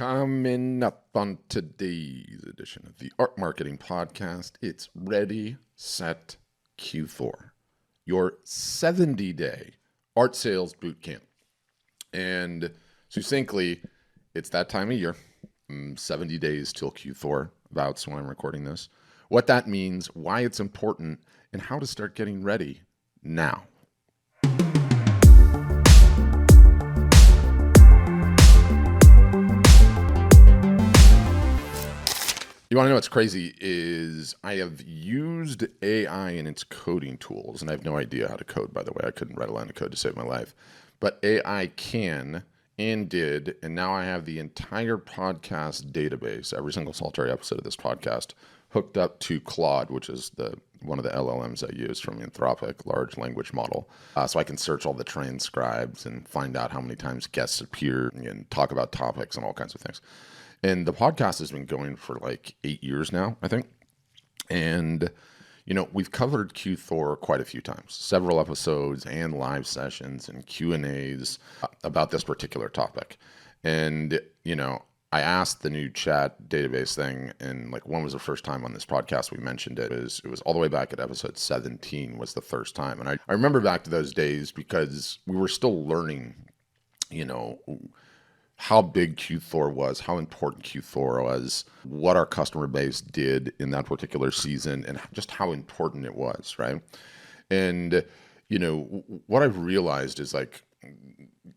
Coming up on today's edition of the Art Marketing Podcast, it's Ready, Set, Q4, your 70-day art sales bootcamp. And succinctly, it's that time of year, 70 days till Q4, about when I'm recording this, what that means, why it's important, and how to start getting ready now. You want to know what's crazy is I have used AI and its coding tools, and I have no idea how to code, by the way. I couldn't write a line of code to save my life. But AI can and did, and now I have the entire podcast database, every single solitary episode of this podcast, hooked up to Claude, which is one of the LLMs I use from Anthropic, large language model. So I can search all the transcribes and find out how many times guests appear and talk about topics and all kinds of things. And the podcast has been going for like 8 years now, I think. And, we've covered Q4 quite a few times, several episodes and live sessions and Q&As about this particular topic. And, I asked the new chat database thing, and when was the first time on this podcast we mentioned it? It was all the way back at episode 17 was the first time. And I remember back to those days because we were still learning, how big Q4 was, how important Q4 was, what our customer base did in that particular season, and just how important it was, right? And, what I've realized is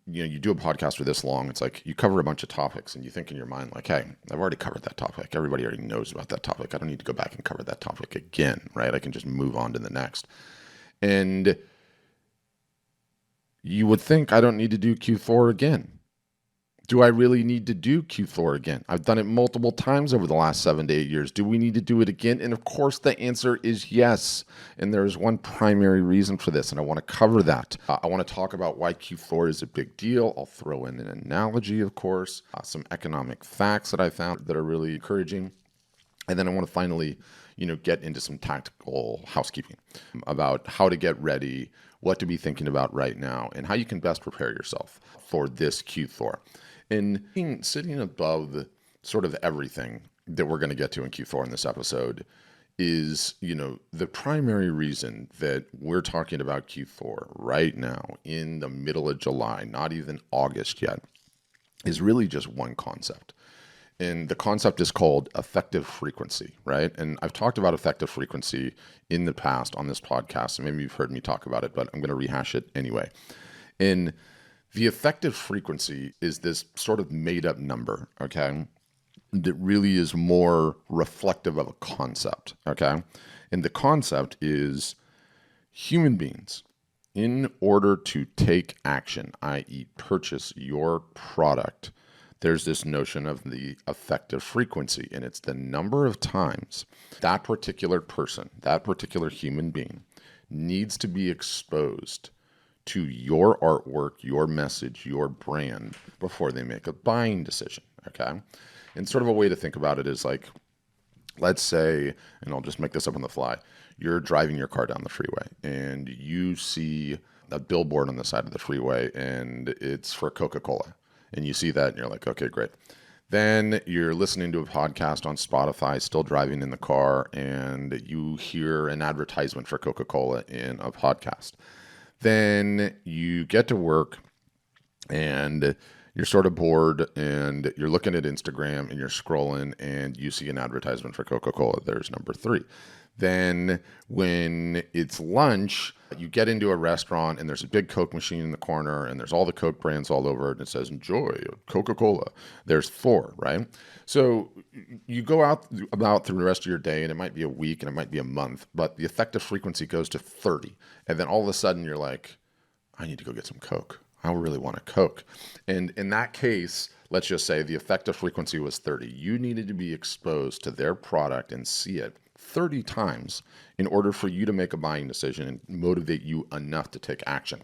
you do a podcast for this long, it's like you cover a bunch of topics and you think in your mind hey, I've already covered that topic. Everybody already knows about that topic. I don't need to go back and cover that topic again, right? I can just move on to the next. And you would think I don't need to do Q4 again. Do I really need to do Q4 again? I've done it multiple times over the last 7 to 8 years. Do we need to do it again? And of course, the answer is yes. And there is one primary reason for this, and I want to cover that. I want to talk about why Q4 is a big deal. I'll throw in an analogy, of course, some economic facts that I found that are really encouraging. And then I want to finally, get into some tactical housekeeping about how to get ready, what to be thinking about right now, and how you can best prepare yourself for this Q4. And sitting above sort of everything that we're going to get to in Q4 in this episode is, the primary reason that we're talking about Q4 right now in the middle of July, not even August yet, is really just one concept. And the concept is called effective frequency, right? And I've talked about effective frequency in the past on this podcast, and maybe you've heard me talk about it, but I'm going to rehash it anyway. And the effective frequency is this sort of made-up number, okay, that really is more reflective of a concept, okay? And the concept is human beings, in order to take action, i.e. purchase your product, there's this notion of the effective frequency, and it's the number of times that particular person, that particular human being needs to be exposed to your artwork, your message, your brand before they make a buying decision, okay? And sort of a way to think about it is let's say, and I'll just make this up on the fly, you're driving your car down the freeway and you see a billboard on the side of the freeway and it's for Coca-Cola. And you see that and you're like, okay, great. Then you're listening to a podcast on Spotify, still driving in the car, and you hear an advertisement for Coca-Cola in a podcast. Then you get to work and you're sort of bored and you're looking at Instagram and you're scrolling and you see an advertisement for Coca-Cola. There's number 3. Then when it's lunch, you get into a restaurant and there's a big Coke machine in the corner and there's all the Coke brands all over it and it says, enjoy Coca-Cola. There's 4, right? So you go out about through the rest of your day and it might be a week and it might be a month, but the effective frequency goes to 30. And then all of a sudden you're like, I need to go get some Coke. I really want a Coke. And in that case, let's just say the effective frequency was 30. You needed to be exposed to their product and see it 30 times in order for you to make a buying decision and motivate you enough to take action.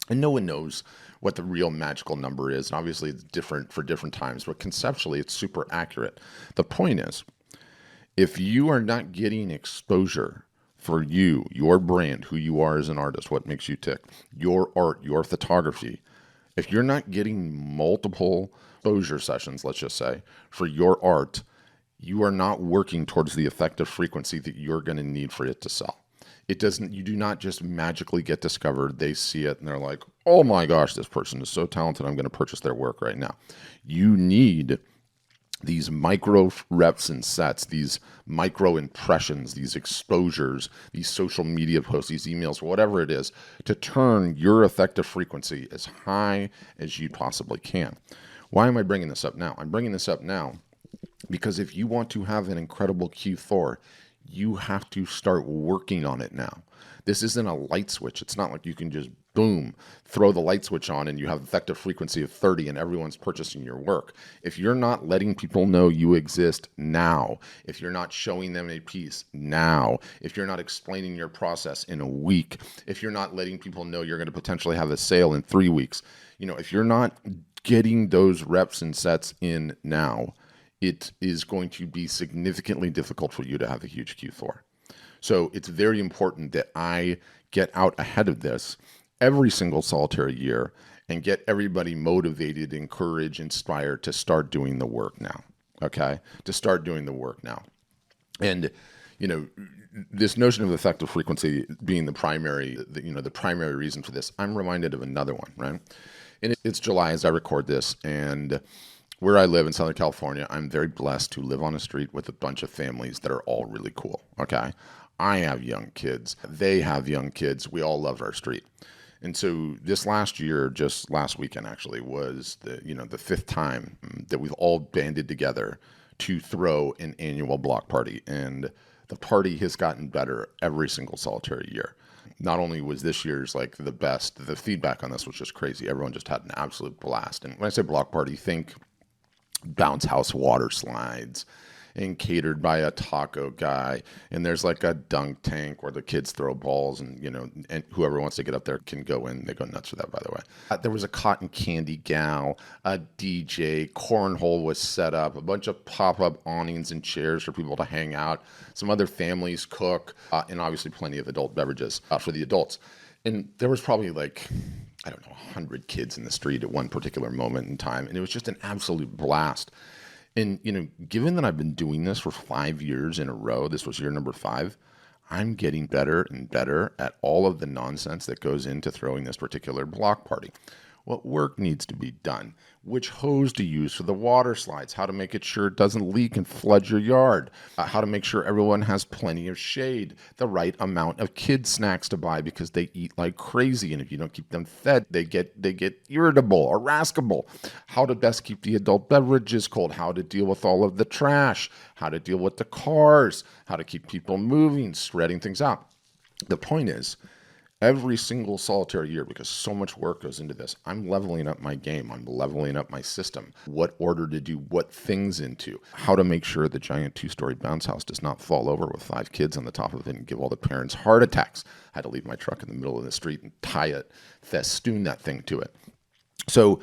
And no one knows what the real magical number is. And obviously it's different for different times, but conceptually it's super accurate. The point is, if you are not getting exposure for you, your brand, who you are as an artist, what makes you tick, your art, your photography, if you're not getting multiple exposure sessions, let's just say, for your art, you are not working towards the effective frequency that you're going to need for it to sell. It doesn't, you do not just magically get discovered. They see it and they're like, oh my gosh, this person is so talented. I'm going to purchase their work right now. You need these micro reps and sets, these micro impressions, these exposures, these social media posts, these emails, whatever it is, to turn your effective frequency as high as you possibly can. Why am I bringing this up now? I'm bringing this up now because if you want to have an incredible Q4, you have to start working on it now. This isn't a light switch. It's not like you can just boom, throw the light switch on and you have effective frequency of 30 and everyone's purchasing your work. If you're not letting people know you exist now, if you're not showing them a piece now, if you're not explaining your process in a week, if you're not letting people know you're going to potentially have a sale in 3 weeks, if you're not getting those reps and sets in now, it is going to be significantly difficult for you to have a huge Q4. So it's very important that I get out ahead of this every single solitary year and get everybody motivated, encouraged, inspired to start doing the work now. Okay? To start doing the work now. And, this notion of effective frequency being the primary reason for this, I'm reminded of another one, right? And it's July as I record this, and where I live in Southern California, I'm very blessed to live on a street with a bunch of families that are all really cool, okay? I have young kids. They have young kids. We all love our street. And so this last year, just last weekend actually, was the fifth time that we've all banded together to throw an annual block party. And the party has gotten better every single solitary year. Not only was this year's like the best, the feedback on this was just crazy. Everyone just had an absolute blast. And when I say block party, think bounce house water slides and catered by a taco guy. And there's like a dunk tank where the kids throw balls and, and whoever wants to get up there can go in. They go nuts for that, by the way. There was a cotton candy gal, a DJ, cornhole was set up, a bunch of pop-up awnings and chairs for people to hang out. Some other families cook, and obviously plenty of adult beverages for the adults. And there was probably 100 kids in the street at one particular moment in time. And it was just an absolute blast. And, given that I've been doing this for 5 years in a row, this was year number 5, I'm getting better and better at all of the nonsense that goes into throwing this particular block party. What work needs to be done, which hose to use for the water slides, how to make it sure it doesn't leak and flood your yard, how to make sure everyone has plenty of shade, the right amount of kid snacks to buy because they eat like crazy. And if you don't keep them fed, they get irritable or irascible. How to best keep the adult beverages cold, how to deal with all of the trash, how to deal with the cars, how to keep people moving, spreading things out. The point is, every single solitary year, because so much work goes into this, I'm leveling up my game. I'm leveling up my system. What order to do what things into. How to make sure the giant 2-story bounce house does not fall over with 5 kids on the top of it and give all the parents heart attacks. I had to leave my truck in the middle of the street and tie it, festoon that thing to it. So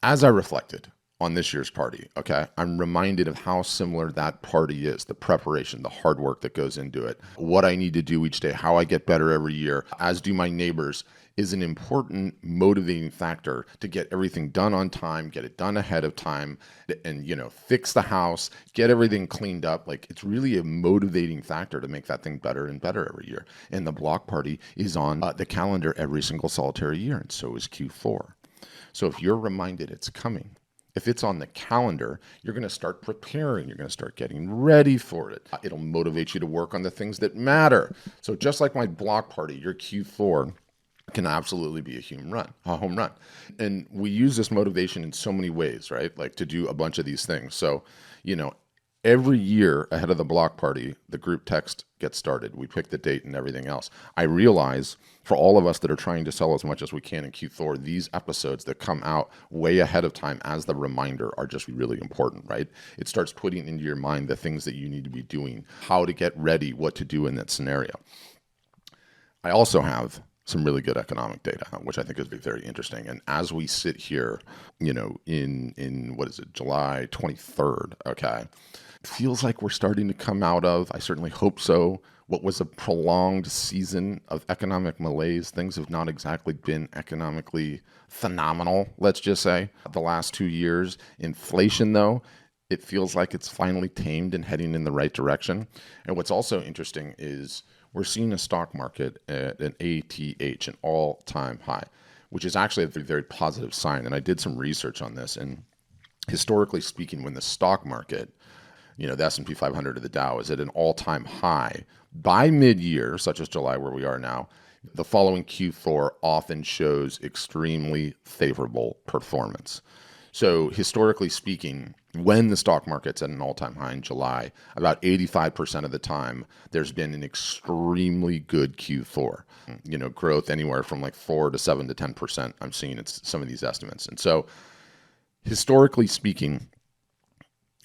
as I reflected on this year's party, okay, I'm reminded of how similar that party is, the preparation, the hard work that goes into it, what I need to do each day, how I get better every year, as do my neighbors, is an important motivating factor to get everything done on time, get it done ahead of time, and, fix the house, get everything cleaned up. Like, it's really a motivating factor to make that thing better and better every year. And the block party is on the calendar every single solitary year, and so is Q4. So if you're reminded it's coming, if it's on the calendar, you're going to start preparing. You're going to start getting ready for it. It'll motivate you to work on the things that matter. So just like my block party, your Q4 can absolutely be a home run. And we use this motivation in so many ways, right? Like to do a bunch of these things. So, every year ahead of the block party, the group text gets started. We pick the date and everything else. I realize for all of us that are trying to sell as much as we can in Q4, these episodes that come out way ahead of time as the reminder are just really important, right? It starts putting into your mind the things that you need to be doing, how to get ready, what to do in that scenario. I also have some really good economic data, which I think is very interesting. And as we sit here, in what is it, July 23rd, okay, feels like we're starting to come out of, I certainly hope so, what was a prolonged season of economic malaise. Things have not exactly been economically phenomenal, let's just say, the last 2 years. Inflation, though, it feels like it's finally tamed and heading in the right direction. And what's also interesting is we're seeing a stock market at an ATH, an all-time high, which is actually a very, very positive sign. And I did some research on this. And historically speaking, when the stock market, the S&P 500 or the Dow is at an all-time high by mid-year, such as July, where we are now, the following Q4 often shows extremely favorable performance. So historically speaking, when the stock market's at an all-time high in July, about 85% of the time, there's been an extremely good Q4. Growth anywhere from like 4 to 7 to 10%. I'm seeing it's some of these estimates. And so historically speaking,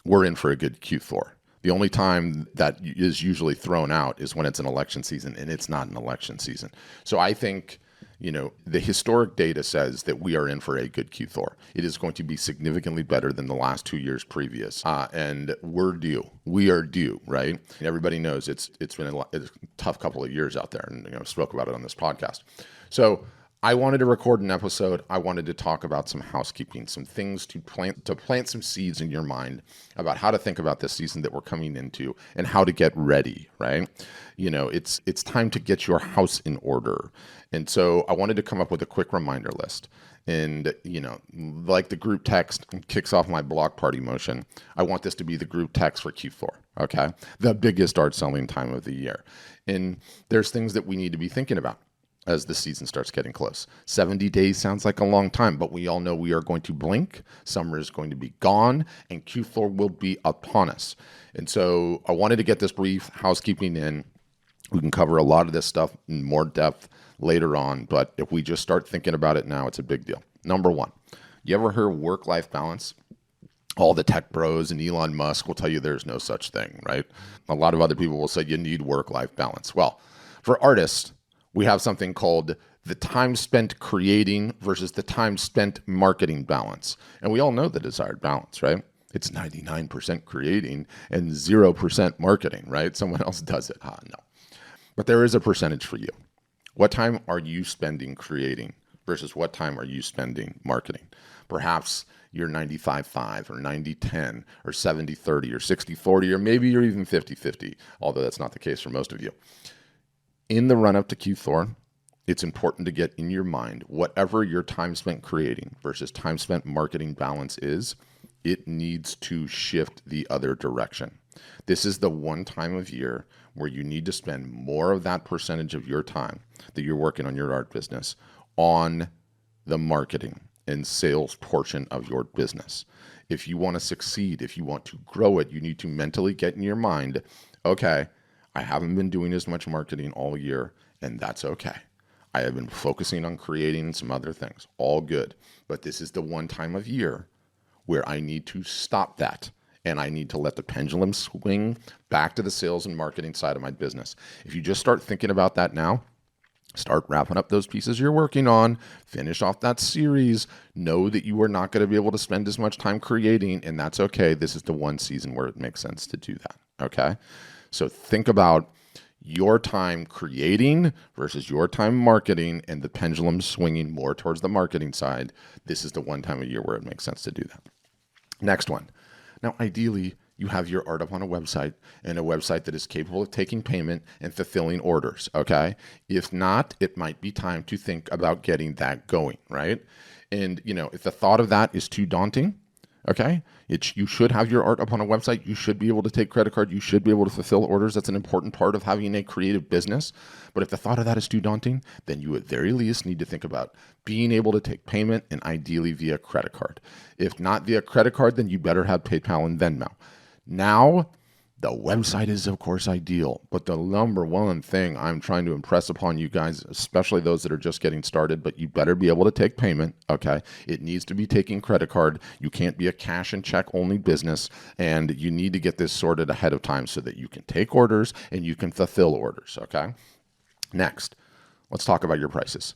we're in for a good Q4. The only time that is usually thrown out is when it's an election season, and it's not an election season. So I think, the historic data says that we are in for a good Q4. It is going to be significantly better than the last 2 years previous. And we're due. We are due, right? Everybody knows it's been a tough couple of years out there, and I spoke about it on this podcast. So I wanted to record an episode. I wanted to talk about some housekeeping, some things to plant some seeds in your mind about how to think about this season that we're coming into and how to get ready, right? It's time to get your house in order. And so I wanted to come up with a quick reminder list. And, like the group text kicks off my block party motion, I want this to be the group text for Q4, okay? The biggest art selling time of the year. And there's things that we need to be thinking about as the season starts getting close. 70 days sounds like a long time, but we all know we are going to blink. Summer is going to be gone, and Q4 will be upon us. And so I wanted to get this brief housekeeping in. We can cover a lot of this stuff in more depth later on, but if we just start thinking about it now, it's a big deal. Number one, you ever heard work-life balance? All the tech bros and Elon Musk will tell you there's no such thing, right? A lot of other people will say you need work-life balance. Well, for artists, we have something called the time spent creating versus the time spent marketing balance. And we all know the desired balance, right? It's 99% creating and 0% marketing, right? Someone else does it. No. But there is a percentage for you. What time are you spending creating versus what time are you spending marketing? Perhaps you're 95-5 or 90-10 or 70-30 or 60-40, or maybe you're even 50-50, although that's not the case for most of you. In the run-up to Q4, it's important to get in your mind whatever your time spent creating versus time spent marketing balance is, it needs to shift the other direction. This is the one time of year where you need to spend more of that percentage of your time that you're working on your art business on the marketing and sales portion of your business. If you want to succeed, if you want to grow it, you need to mentally get in your mind, okay, I haven't been doing as much marketing all year, and that's okay. I have been focusing on creating some other things, all good. But this is the one time of year where I need to stop that, and I need to let the pendulum swing back to the sales and marketing side of my business. If you just start thinking about that now, start wrapping up those pieces you're working on, finish off that series, know that you are not going to be able to spend as much time creating, and that's okay. This is the one season where it makes sense to do that, okay? So think about your time creating versus your time marketing and the pendulum swinging more towards the marketing side. This is the one time of year where it makes sense to do that. Next one. Now, ideally, you have your art up on a website, and a website that is capable of taking payment and fulfilling orders, okay? If not, it might be time to think about getting that going, right? And, if the thought of that is too daunting, okay, you should have your art up on a website. You should be able to take credit card. You should be able to fulfill orders. That's an important part of having a creative business. But if the thought of that is too daunting, then you at very least need to think about being able to take payment, and ideally via credit card. If not via credit card, then you better have PayPal and Venmo. Now, the website is, of course, ideal, but the number one thing I'm trying to impress upon you guys, especially those that are just getting started, but you better be able to take payment, okay? It needs to be taking credit card. You can't be a cash and check only business, and you need to get this sorted ahead of time so that you can take orders and you can fulfill orders, okay? Next, let's talk about your prices.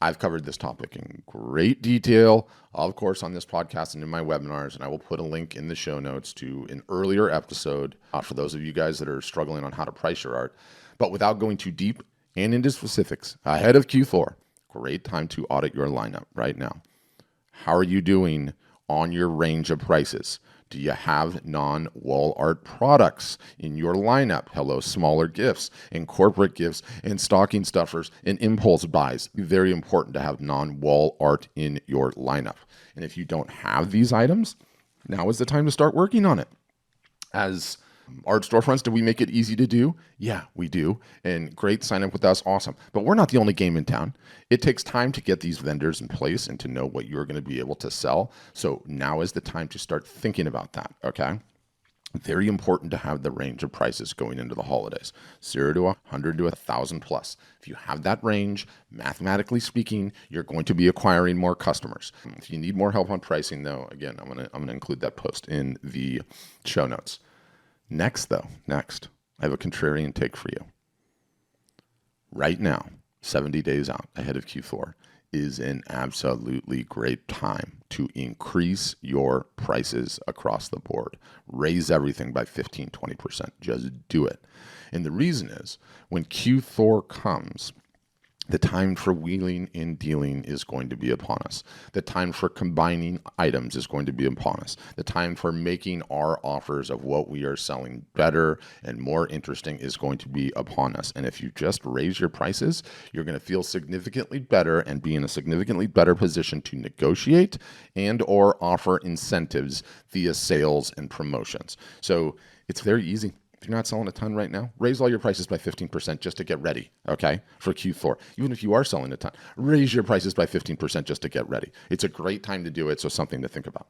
I've covered this topic in great detail, of course, on this podcast and in my webinars, and I will put a link in the show notes to an earlier episode for those of you guys that are struggling on how to price your art. But without going too deep and into specifics, ahead of Q4, great time to audit your lineup right now. How are you doing on your range of prices? Do you have non-wall art products in your lineup? Hello, smaller gifts and corporate gifts and stocking stuffers and impulse buys. Very important to have non-wall art in your lineup. And if you don't have these items, now is the time to start working on it. As art storefronts, do we make it easy to do? Yeah, we do. And great, sign up with us, awesome. But we're not the only game in town. It takes time to get these vendors in place and to know what you're going to be able to sell. So now is the time to start thinking about that, okay? Very important to have the range of prices going into the holidays. 0 to 100 to 1,000 plus. If you have that range, mathematically speaking, you're going to be acquiring more customers. If you need more help on pricing, though, again, I'm gonna include that post in the show notes. Next, I have a contrarian take for you. Right now, 70 days out ahead of Q4 is an absolutely great time to increase your prices across the board. Raise everything by 15, 20%. Just do it. And the reason is when Q4 comes, the time for wheeling and dealing is going to be upon us. The time for combining items is going to be upon us. The time for making our offers of what we are selling better and more interesting is going to be upon us. And if you just raise your prices, you're going to feel significantly better and be in a significantly better position to negotiate and or offer incentives via sales and promotions. So it's very easy. If you're not selling a ton right now, raise all your prices by 15% just to get ready, okay, for Q4. Even if you are selling a ton, raise your prices by 15% just to get ready. It's a great time to do it, so something to think about.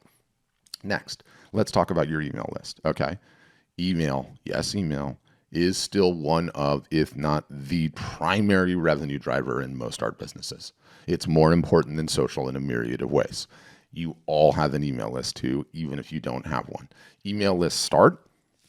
Next, let's talk about your email list, okay? Email, yes, email is still one of, if not the primary revenue driver in most art businesses. It's more important than social in a myriad of ways. You all have an email list too, even if you don't have one. Email lists start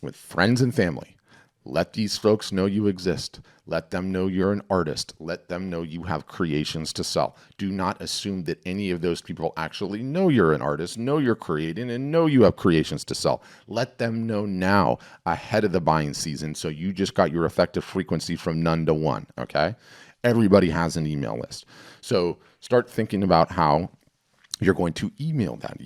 with friends and family. Let these folks know you exist. Let them know you're an artist. Let them know you have creations to sell. Do not assume that any of those people actually know you're an artist, know you're creating, and know you have creations to sell. Let them know now ahead of the buying season so you just got your effective frequency from none to one, okay? Everybody has an email list. So start thinking about how you're going to email that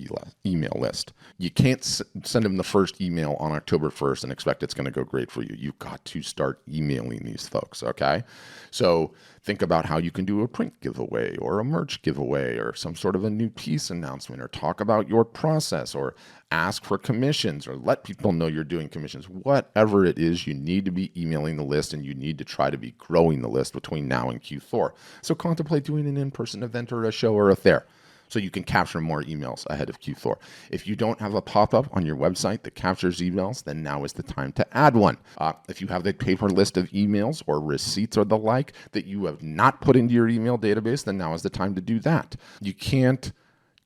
email list. You can't send them the first email on October 1st and expect it's going to go great for you. You've got to start emailing these folks, okay? So think about how you can do a print giveaway or a merch giveaway or some sort of a new piece announcement or talk about your process or ask for commissions or let people know you're doing commissions. Whatever it is, you need to be emailing the list and you need to try to be growing the list between now and Q4. So contemplate doing an in-person event or a show or a fair, so you can capture more emails ahead of Q4. If you don't have a pop-up on your website that captures emails, then now is the time to add one. If you have a paper list of emails or receipts or the like that you have not put into your email database, then now is the time to do that. You can't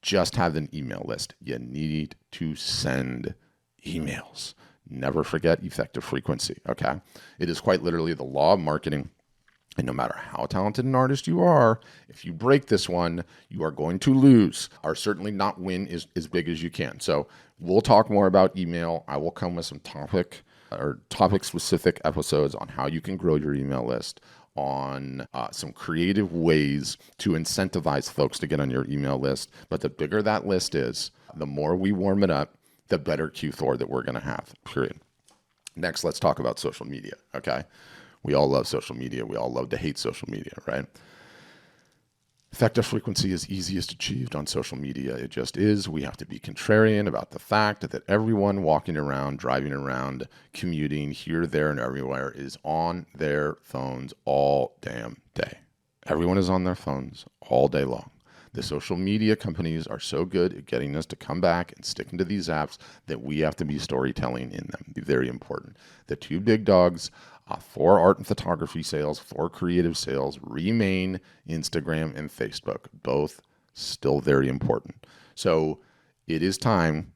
just have an email list. You need to send emails. Never forget effective frequency, okay? It is quite literally the law of marketing. And no matter how talented an artist you are, if you break this one, you are going to lose, or certainly not win as big as you can. So we'll talk more about email. I will come with some topic-specific episodes on how you can grow your email list, on some creative ways to incentivize folks to get on your email list. But the bigger that list is, the more we warm it up, the better Q4 that we're going to have, period. Next, let's talk about social media, okay? We all love social media. We all love to hate social media, right? Effective frequency is easiest achieved on social media. It just is. We have to be contrarian about the fact that everyone walking around, driving around, commuting here, there, and everywhere is on their phones all damn day. Everyone is on their phones all day long. The social media companies are so good at getting us to come back and stick into these apps that we have to be storytelling in them. Very important. The two big dogs for art and photography sales, for creative sales, remain Instagram and Facebook. Both still very important. So it is time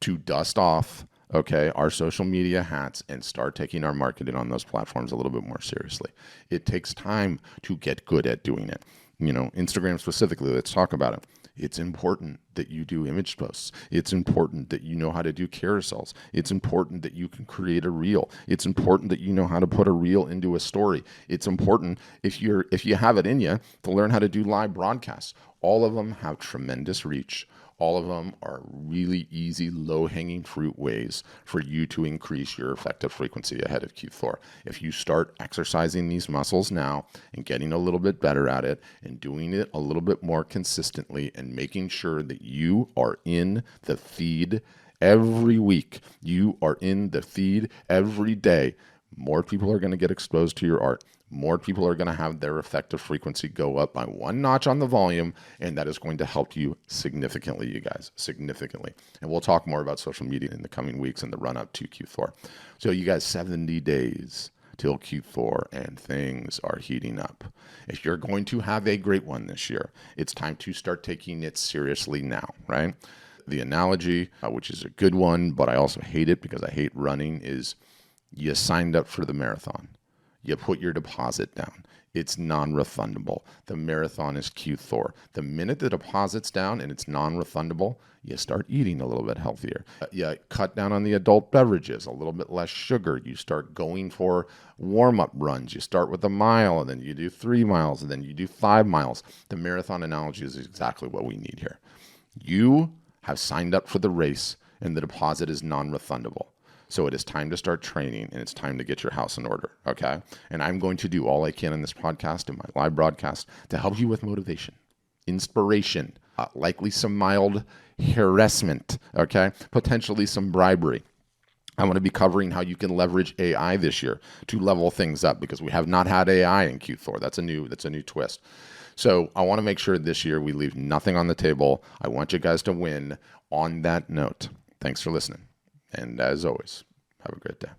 to dust off, okay, our social media hats and start taking our marketing on those platforms a little bit more seriously. It takes time to get good at doing it. Instagram specifically, let's talk about it. It's important that you do image posts. It's important that you know how to do carousels. It's important that you can create a reel. It's important that you know how to put a reel into a story. It's important if you have it in you to learn how to do live broadcasts. All of them have tremendous reach. All of them are really easy, low-hanging fruit ways for you to increase your effective frequency ahead of Q4. If you start exercising these muscles now and getting a little bit better at it and doing it a little bit more consistently and making sure that you are in the feed every week, you are in the feed every day, more people are going to get exposed to your art. More people are going to have their effective frequency go up by one notch on the volume, and that is going to help you significantly, you guys, significantly. And we'll talk more about social media in the coming weeks in the run up to Q4. So you guys, 70 days till Q4, and things are heating up. If you're going to have a great one this year, it's time to start taking it seriously now, right? The analogy, which is a good one, but I also hate it because I hate running, is you signed up for the marathon. You put your deposit down. It's non-refundable. The marathon is Q4. The minute the deposit's down and it's non-refundable, you start eating a little bit healthier. You cut down on the adult beverages, a little bit less sugar. You start going for warm-up runs. You start with a mile, and then you do 3 miles, and then you do 5 miles. The marathon analogy is exactly what we need here. You have signed up for the race, and the deposit is non-refundable. So it is time to start training, and it's time to get your house in order, okay? And I'm going to do all I can in this podcast and my live broadcast to help you with motivation, inspiration, likely some mild harassment, okay? Potentially some bribery. I'm going to be covering how you can leverage AI this year to level things up, because we have not had AI in Q4. That's a new twist. So I want to make sure this year we leave nothing on the table. I want you guys to win on that note. Thanks for listening. And as always, have a great day.